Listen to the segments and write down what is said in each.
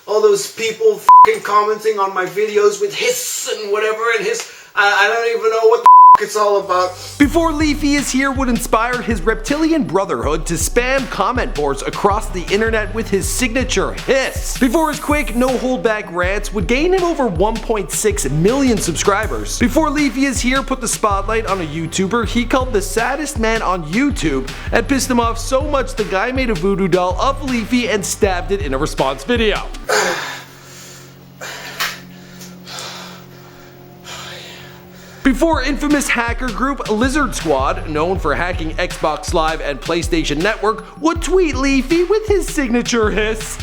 All those people f***ing commenting on my videos with hiss and whatever and hiss. I don't even know what the it's all about. Before Leafy is Here would inspire his reptilian brotherhood to spam comment boards across the internet with his signature hiss. Before his quick, no hold back rants would gain him over 1.6 million subscribers. Before Leafy is Here put the spotlight on a YouTuber he called the saddest man on YouTube and pissed him off so much the guy made a voodoo doll of Leafy and stabbed it in a response video. Before infamous hacker group Lizard Squad, known for hacking Xbox Live and PlayStation Network, would tweet Leafy with his signature hiss.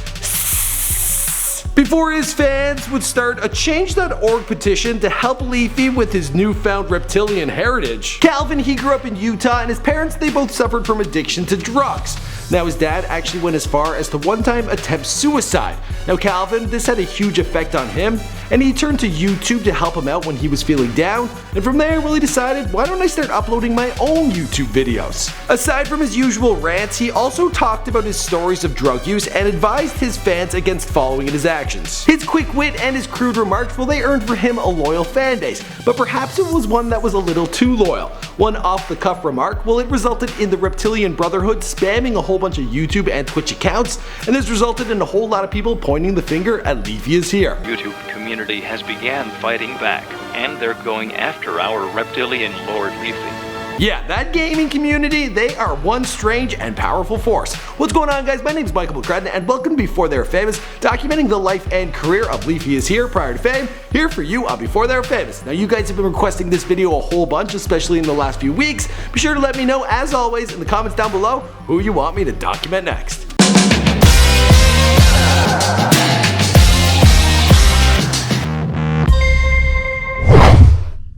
Before his fans would start a Change.org petition to help Leafy with his newfound reptilian heritage. Calvin, he grew up in Utah, and his parents, they both suffered from addiction to drugs. Now his dad actually went as far as to one time attempt suicide. Now Calvin, this had a huge effect on him, and he turned to YouTube to help him out when he was feeling down, and from there really decided, why don't I start uploading my own YouTube videos? Aside from his usual rants, he also talked about his stories of drug use and advised his fans against following in his actions. His quick wit and his crude remarks, well, they earned for him a loyal fan base, but perhaps it was one that was a little too loyal. One off-the-cuff remark, well, it resulted in the Reptilian Brotherhood spamming a whole bunch of YouTube and Twitch accounts, and this resulted in a whole lot of people pointing the finger at Leafy is Here. YouTube community has began fighting back, and they're going after our reptilian Lord Leafy. Yeah, that gaming community, they are one strange and powerful force. What's going on, guys? My name is Michael McCrudden, and welcome to Before They're Famous, documenting the life and career of Leafy is Here prior to fame, here for you on Before They're Famous. Now, you guys have been requesting this video a whole bunch, especially in the last few weeks. Be sure to let me know, as always, in the comments down below, who you want me to document next.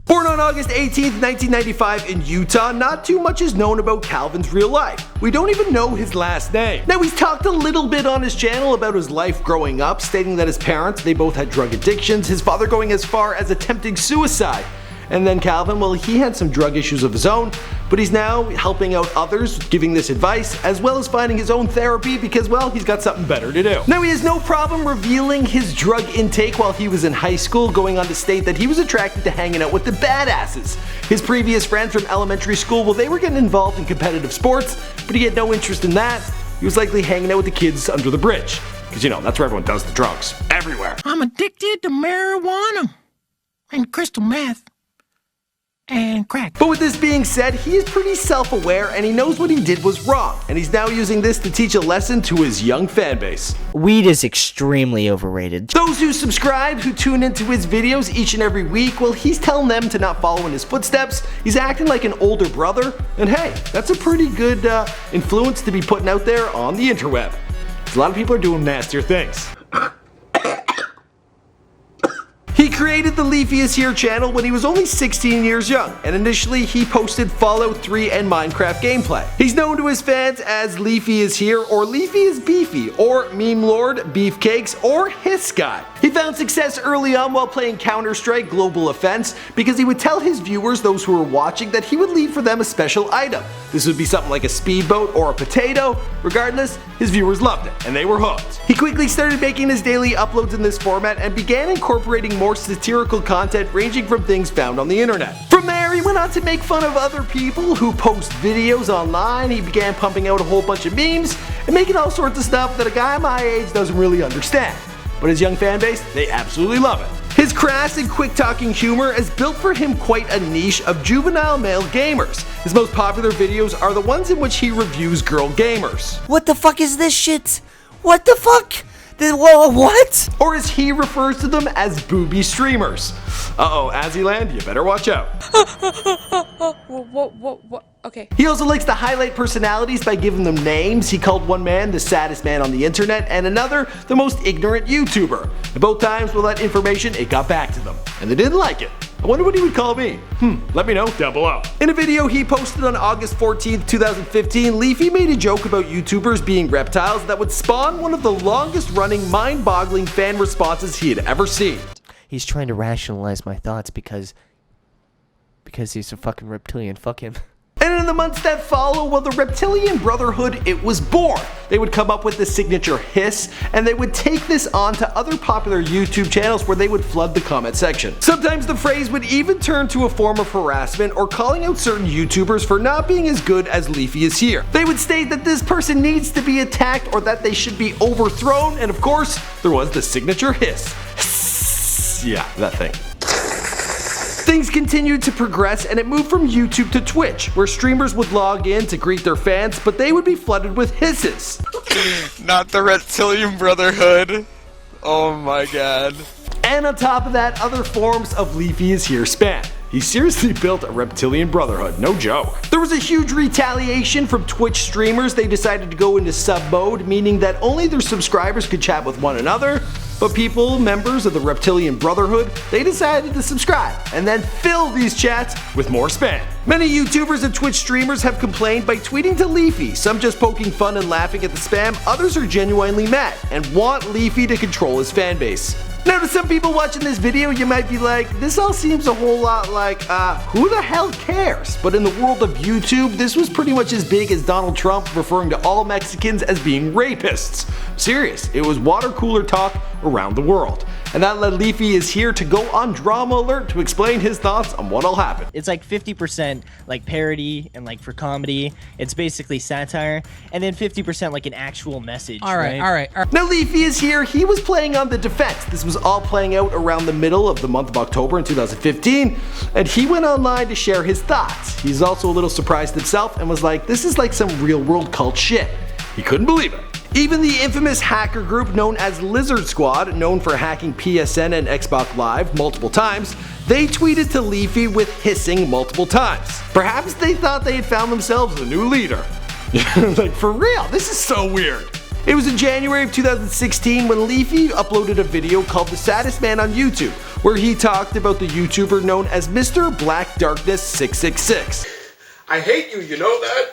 Born on August 18th, 1995 in Utah, not too much is known about Calvin's real life. We don't even know his last name. Now, he's talked a little bit on his channel about his life growing up, stating that his parents, they both had drug addictions, his father going as far as attempting suicide. And then Calvin, well, he had some drug issues of his own, but he's now helping out others, giving this advice, as well as finding his own therapy because, well, he's got something better to do. Now, he has no problem revealing his drug intake while he was in high school, going on to state that he was attracted to hanging out with the badasses. His previous friends from elementary school, well, they were getting involved in competitive sports, but he had no interest in that. He was likely hanging out with the kids under the bridge, because, you know, that's where everyone does the drugs. Everywhere. I'm addicted to marijuana and crystal meth. And crack. But with this being said, he is pretty self-aware and he knows what he did was wrong, and he's now using this to teach a lesson to his young fan base. Weed is extremely overrated. Those who subscribe, who tune into his videos each and every week, well, he's telling them to not follow in his footsteps. He's acting like an older brother, and hey, that's a pretty good influence to be putting out there on the interweb. A lot of people are doing nastier things. He created the Leafy is Here channel when he was only 16 years young, and initially he posted Fallout 3 and Minecraft gameplay. He's known to his fans as Leafy is Here, or Leafy is Beefy, or Meme Lord, Beefcakes, or Hiss Guy. He found success early on while playing Counter-Strike Global Offense because he would tell his viewers, those who were watching, that he would leave for them a special item. This would be something like a speedboat or a potato. Regardless, his viewers loved it, and they were hooked. He quickly started making his daily uploads in this format and began incorporating more satirical content ranging from things found on the internet. From there, he went on to make fun of other people who post videos online. He began pumping out a whole bunch of memes and making all sorts of stuff that a guy my age doesn't really understand. But his young fan base, they absolutely love it. His crass and quick-talking humor has built for him quite a niche of juvenile male gamers. His most popular videos are the ones in which he reviews girl gamers. What the fuck is this shit? What the fuck? What? Or as he refers to them, as booby streamers. Uh-oh, Azzyland, you better watch out. What? Okay. He also likes to highlight personalities by giving them names. He called one man the saddest man on the internet and another the most ignorant YouTuber. And both times with that information, it got back to them. And they didn't like it. I wonder what he would call me. Let me know down below. In a video he posted on August 14th, 2015, Leafy made a joke about YouTubers being reptiles that would spawn one of the longest running mind-boggling fan responses he had ever seen. He's trying to rationalize my thoughts because he's a fucking reptilian. Fuck him. And in then in the months that follow, well, the Reptilian Brotherhood, it was born. They would come up with the signature hiss, and they would take this on to other popular YouTube channels where they would flood the comment section. Sometimes the phrase would even turn to a form of harassment or calling out certain YouTubers for not being as good as Leafy is here. They would state that this person needs to be attacked or that they should be overthrown, and of course, there was the signature hiss. Yeah, that thing. Things continued to progress and it moved from YouTube to Twitch, where streamers would log in to greet their fans, but they would be flooded with hisses. Not the Reptilian Brotherhood. Oh my god. And on top of that, other forms of Leafy is here spam. He seriously built a Reptilian Brotherhood, no joke. There was a huge retaliation from Twitch streamers. They decided to go into sub mode, meaning that only their subscribers could chat with one another, but people, members of the Reptilian Brotherhood, they decided to subscribe and then fill these chats with more spam. Many YouTubers and Twitch streamers have complained by tweeting to Leafy, some just poking fun and laughing at the spam, others are genuinely mad and want Leafy to control his fan base. Now to some people watching this video, you might be like, this all seems a whole lot like, who the hell cares? But in the world of YouTube, this was pretty much as big as Donald Trump referring to all Mexicans as being rapists. Serious, it was water cooler talk around the world. And that led Leafy is here to go on Drama Alert to explain his thoughts on what all happened. It's like 50% like parody and like for comedy, it's basically satire, and then 50% like an actual message. All right. Now Leafy is here, he was playing on the defense. This was all playing out around the middle of the month of October in 2015, and he went online to share his thoughts. He's also a little surprised himself and was like, this is like some real world cult shit. He couldn't believe it. Even the infamous hacker group known as Lizard Squad, known for hacking PSN and Xbox Live multiple times, they tweeted to Leafy with hissing multiple times. Perhaps they thought they had found themselves a new leader. Like for real, this is so weird. It was in January of 2016 when Leafy uploaded a video called The Saddest Man on YouTube, where he talked about the YouTuber known as Mr. Black Darkness 666. I hate you, you know that?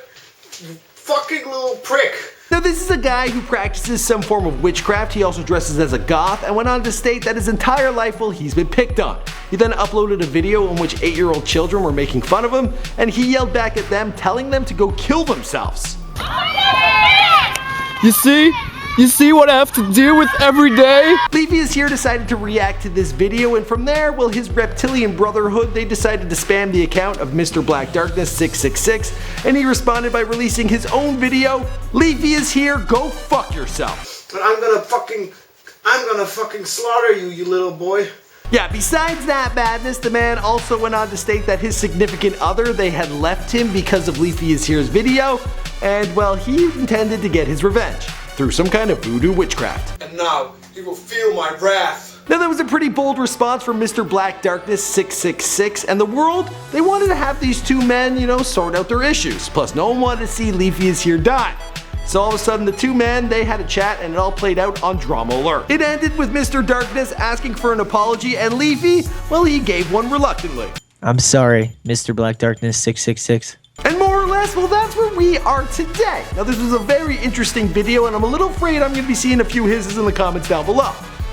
You fucking little prick. Now this is a guy who practices some form of witchcraft. He also dresses as a goth and went on to state that his entire life, well, he's been picked on. He then uploaded a video in which 8-year-old children were making fun of him, and he yelled back at them, telling them to go kill themselves. You see what I have to deal with every day? Leafy is here decided to react to this video, and from there, well, his Reptilian Brotherhood, they decided to spam the account of Mr. Black Darkness 666, and he responded by releasing his own video, Leafy is here, go fuck yourself. But I'm gonna fucking slaughter you, you little boy. Yeah, besides that badness, the man also went on to state that his significant other, they had left him because of Leafy is here's video, and well, he intended to get his revenge through some kind of voodoo witchcraft. And now, he will feel my wrath. Now that was a pretty bold response from Mr. Black Darkness 666, and the world, they wanted to have these two men, sort out their issues. Plus, no one wanted to see Leafy is here die. So all of a sudden, the two men, they had a chat and it all played out on Drama Alert. It ended with Mr. Darkness asking for an apology, and Leafy, well, he gave one reluctantly. I'm sorry, Mr. Black Darkness 666. And more or less, well, that's where we are today. Now, this was a very interesting video, and I'm a little afraid I'm going to be seeing a few hisses in the comments down below.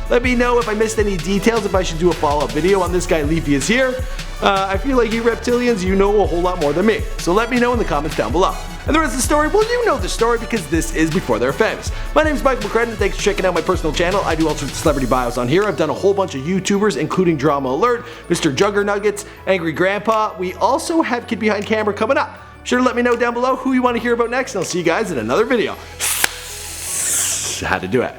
Let me know if I missed any details, if I should do a follow-up video on this guy, Leafy is here. I feel like you reptilians, you know a whole lot more than me. So let me know in the comments down below. And the rest of the story, well, you know the story because this is Before They're Famous. My name is Michael McCredden. Thanks for checking out my personal channel. I do all sorts of celebrity bios on here. I've done a whole bunch of YouTubers, including Drama Alert, Mr. Juggernuggets, Angry Grandpa. We also have Kid Behind Camera coming up. Be sure to let me know down below who you want to hear about next, and I'll see you guys in another video. How to do it.